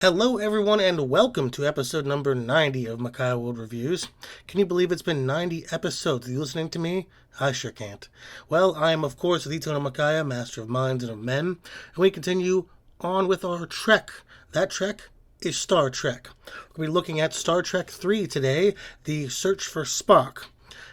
Hello, everyone, and welcome to episode number 90 of Makai-World Reviews. Can you believe it's been 90 episodes? Are you listening to me? I sure can't. Well, I am, of course, the Tono Makaya, master of minds and of men, and we continue on with our trek. That trek is Star Trek. We'll be looking at Star Trek 3 today, The Search for Spock.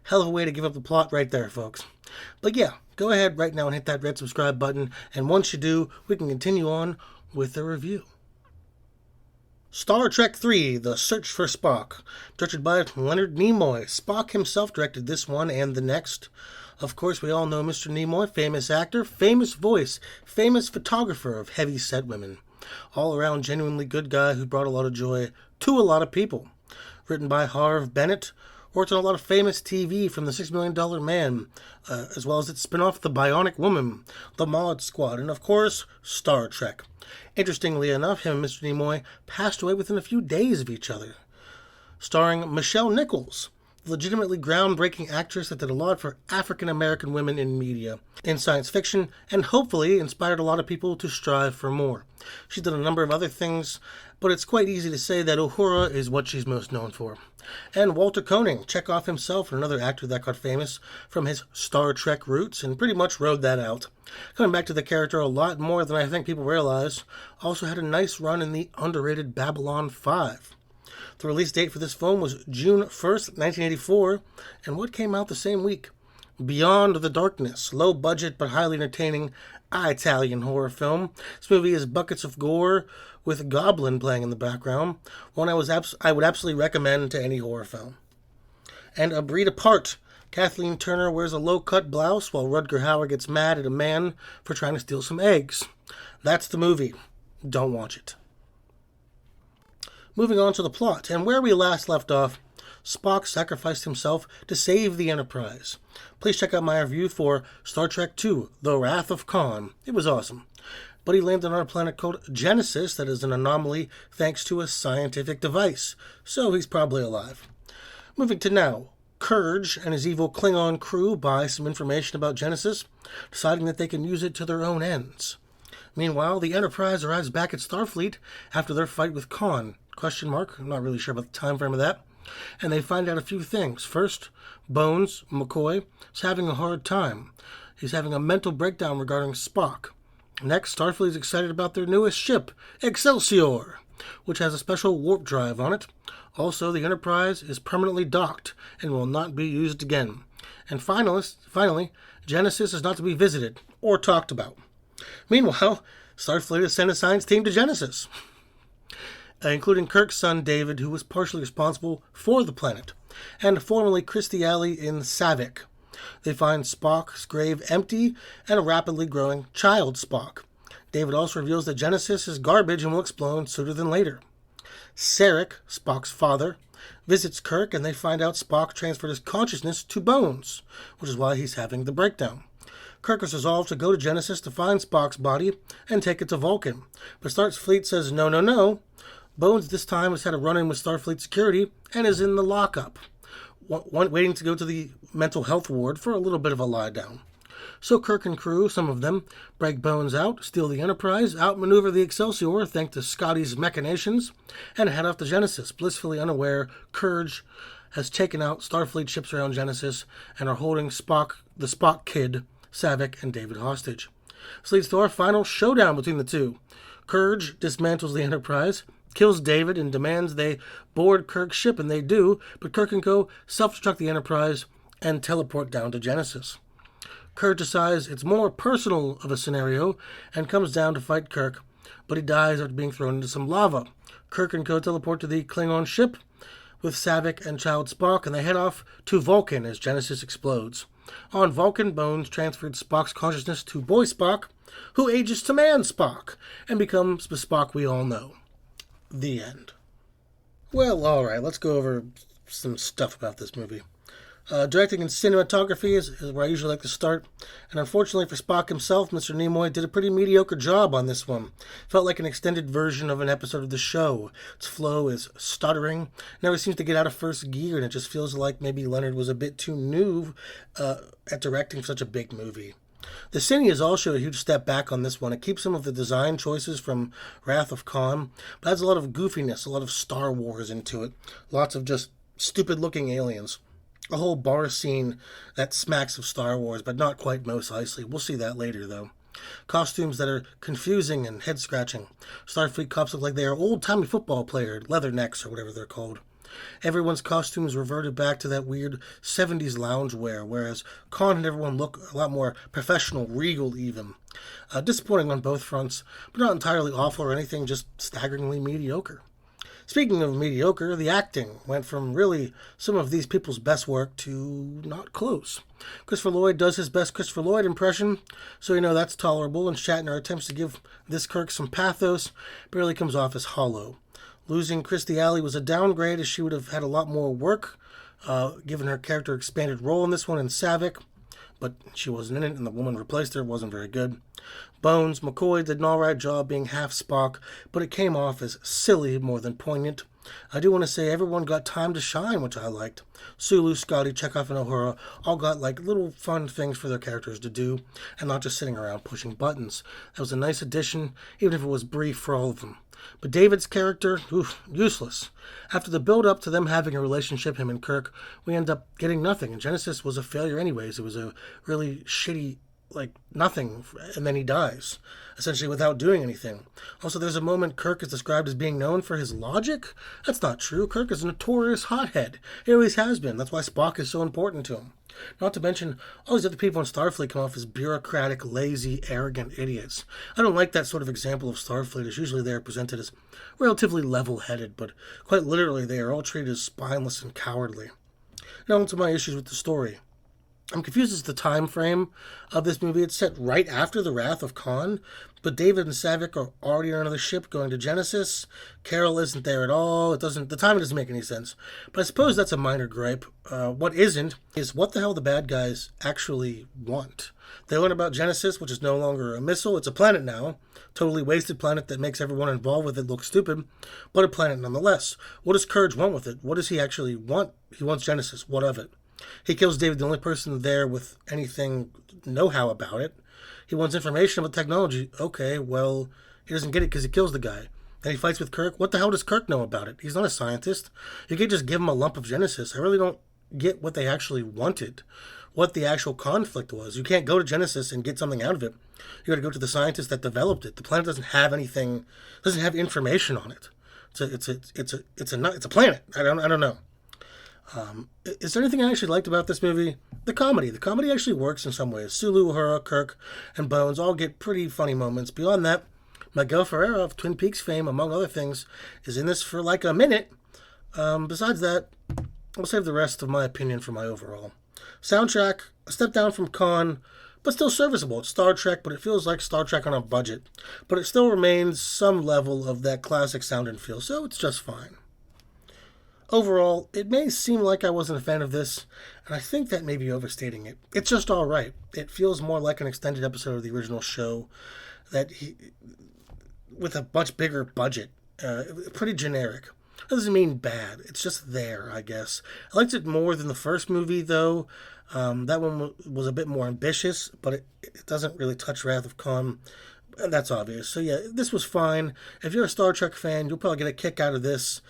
Hell of a way to give up the plot right there, folks. But yeah, go ahead right now and hit that red subscribe button, and once you do, we can continue on with the review. Star Trek 3, The Search for Spock, directed by Leonard Nimoy. Spock himself directed this one and the next. Of course, we all know Mr. Nimoy, famous actor, famous voice, famous photographer of heavy-set women. All-around genuinely good guy who brought a lot of joy to a lot of people. Written by Harve Bennett, worked on a lot of famous TV from The $6 Million Man, as well as its spin-off The Bionic Woman, The Mod Squad, and of course, Star Trek. Interestingly enough, him and Mr. Nimoy passed away within a few days of each other. Starring Michelle Nichols, the legitimately groundbreaking actress that did a lot for African-American women in media, in science fiction, and hopefully inspired a lot of people to strive for more. She's done a number of other things, but it's quite easy to say that Uhura is what she's most known for. And Walter Koenig, Chekhov himself, another actor that got famous from his Star Trek roots and pretty much rode that out. Coming back to the character a lot more than I think people realize, also had a nice run in the underrated Babylon 5. The release date for this film was June 1st, 1984, and what came out the same week? Beyond the Darkness, low budget but highly entertaining Italian horror film. This movie is buckets of gore with Goblin playing in the background, one I would absolutely recommend to any horror film. And A Breed Apart. Kathleen Turner wears a low-cut blouse while Rutger Hauer gets mad at a man for trying to steal some eggs. That's the movie. Don't watch it. Moving on to the plot, and where we last left off, Spock sacrificed himself to save the Enterprise. Please check out my review for Star Trek II, The Wrath of Khan. It was awesome. But he landed on a planet called Genesis that is an anomaly thanks to a scientific device, so he's probably alive. Moving to now, Kurge and his evil Klingon crew buy some information about Genesis, deciding that they can use it to their own ends. Meanwhile, the Enterprise arrives back at Starfleet after their fight with Khan. Question mark, I'm not really sure about the time frame of that. And they find out a few things. First, Bones, McCoy, is having a hard time. He's having a mental breakdown regarding Spock. Next, Starfleet is excited about their newest ship, Excelsior, which has a special warp drive on it. Also, the Enterprise is permanently docked and will not be used again. And finally, Genesis is not to be visited or talked about. Meanwhile, Starfleet has sent a science team to Genesis, including Kirk's son David, who was partially responsible for the planet, and formerly Kirstie Alley in Saavik. They find Spock's grave empty and a rapidly growing child Spock. David also reveals that Genesis is garbage and will explode sooner than later. Sarek, Spock's father, visits Kirk and they find out Spock transferred his consciousness to Bones, which is why he's having the breakdown. Kirk is resolved to go to Genesis to find Spock's body and take it to Vulcan, but Starfleet says no. Bones this time has had a run-in with Starfleet security and is in the lockup, waiting to go to the mental health ward for a little bit of a lie-down. So Kirk and crew, some of them, break Bones out, steal the Enterprise, outmaneuver the Excelsior thanks to Scotty's machinations, and head off to Genesis, blissfully unaware Kurge has taken out Starfleet ships around Genesis and are holding the Spock kid, Saavik, and David hostage. This leads to our final showdown between the two. Kurge dismantles the Enterprise, kills David, and demands they board Kirk's ship, and they do, but Kirk and co. self-destruct the Enterprise and teleport down to Genesis. Kirk decides it's more personal of a scenario and comes down to fight Kirk, but he dies after being thrown into some lava. Kirk and co. teleport to the Klingon ship with Saavik and child Spock, and they head off to Vulcan as Genesis explodes. On Vulcan, Bones transferred Spock's consciousness to Boy Spock, who ages to Man Spock and becomes the Spock we all know. The end. Well, alright, let's go over some stuff about this movie. Directing and cinematography is where I usually like to start, and unfortunately for Spock himself, Mr. Nimoy did a pretty mediocre job on this one. Felt like an extended version of an episode of the show. Its flow is stuttering, never seems to get out of first gear, and it just feels like maybe Leonard was a bit too new at directing such a big movie. The cine is also a huge step back on this one. It keeps some of the design choices from Wrath of Khan, but adds a lot of goofiness, a lot of Star Wars into it. Lots of just stupid-looking aliens. A whole bar scene that smacks of Star Wars, but not quite Mos Eisley. We'll see that later, though. Costumes that are confusing and head-scratching. Starfleet cops look like they are old-timey football players, leathernecks or whatever they're called. Everyone's costumes reverted back to that weird 70s loungewear, whereas Khan and everyone look a lot more professional, regal even. Disappointing on both fronts, but not entirely awful or anything, just staggeringly mediocre. Speaking of mediocre, the acting went from really some of these people's best work to not close. Christopher Lloyd does his best Christopher Lloyd impression, so that's tolerable, and Shatner attempts to give this Kirk some pathos, but really comes off as hollow. Losing Kirstie Alley was a downgrade, as she would have had a lot more work, given her character expanded role in this one in Savick, but she wasn't in it, and the woman replaced her wasn't very good. Bones, McCoy did an alright job being half Spock, but it came off as silly more than poignant. I do want to say everyone got time to shine, which I liked. Sulu, Scotty, Chekhov, and Uhura all got little fun things for their characters to do, and not just sitting around pushing buttons. That was a nice addition, even if it was brief for all of them. But David's character, useless. After the build-up to them having a relationship, him and Kirk, we end up getting nothing. And Genesis was a failure anyways. It was a really shitty, nothing. And then he dies, essentially without doing anything. Also, there's a moment Kirk is described as being known for his logic. That's not true. Kirk is a notorious hothead. He always has been. That's why Spock is so important to him. Not to mention, all these other people in Starfleet come off as bureaucratic, lazy, arrogant idiots. I don't like that sort of example of Starfleet, as usually they are presented as relatively level-headed, but quite literally they are all treated as spineless and cowardly. Now on to my issues with the story. I'm confused as to the time frame of this movie. It's set right after the Wrath of Khan, but David and Savick are already on another ship going to Genesis. Carol isn't there at all. The timing doesn't make any sense. But I suppose that's a minor gripe. What isn't is what the hell the bad guys actually want. They learn about Genesis, which is no longer a missile. It's a planet now. Totally wasted planet that makes everyone involved with it look stupid, but a planet nonetheless. What does Courage want with it? What does he actually want? He wants Genesis. What of it? He kills David, the only person there with anything know-how about it. He wants information about technology. Okay, well, he doesn't get it because he kills the guy. And he fights with Kirk. What the hell does Kirk know about it? He's not a scientist. You can't just give him a lump of Genesis. I really don't get what they actually wanted, what the actual conflict was. You can't go to Genesis and get something out of it. You got to go to the scientist that developed it. The planet doesn't have anything, doesn't have information on it. It's a planet. I don't know. Is there anything I actually liked about this movie? The comedy. The comedy actually works in some ways. Sulu, Uhura, Kirk, and Bones all get pretty funny moments. Beyond that, Miguel Ferreira of Twin Peaks fame, among other things, is in this for a minute. Besides that, I'll save the rest of my opinion for my overall. Soundtrack, a step down from Khan, but still serviceable. It's Star Trek, but it feels like Star Trek on a budget. But it still remains some level of that classic sound and feel, so it's just fine. Overall, it may seem like I wasn't a fan of this, and I think that may be overstating it. It's just alright. It feels more like an extended episode of the original show with a much bigger budget. Pretty generic. That doesn't mean bad. It's just there, I guess. I liked it more than the first movie, though. That one was a bit more ambitious, but it doesn't really touch Wrath of Khan. And that's obvious. So yeah, this was fine. If you're a Star Trek fan, you'll probably get a kick out of this.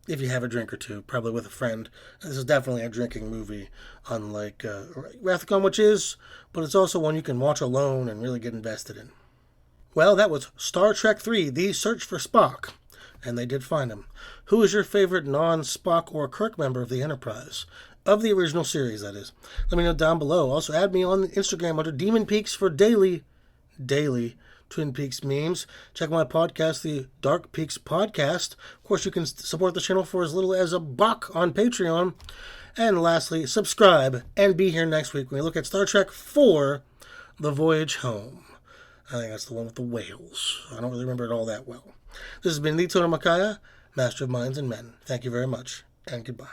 If you have a drink or two, probably with a friend. This is definitely a drinking movie, unlike Wrath of Khan, which is, but it's also one you can watch alone and really get invested in. Well, that was Star Trek III, The Search for Spock, and they did find him. Who is your favorite non-Spock or Kirk member of the Enterprise? Of the original series, that is. Let me know down below. Also, add me on Instagram under Demon Peaks for daily Twin Peaks memes. Check my podcast, the Dark Peaks Podcast. Of course, you can support the channel for as little as $1 on Patreon. And lastly, subscribe and be here next week when we look at Star Trek IV, The Voyage Home. I think that's the one with the whales. I don't really remember it all that well. This has been Lee Toner Makai, Master of Minds and Men. Thank you very much, and goodbye.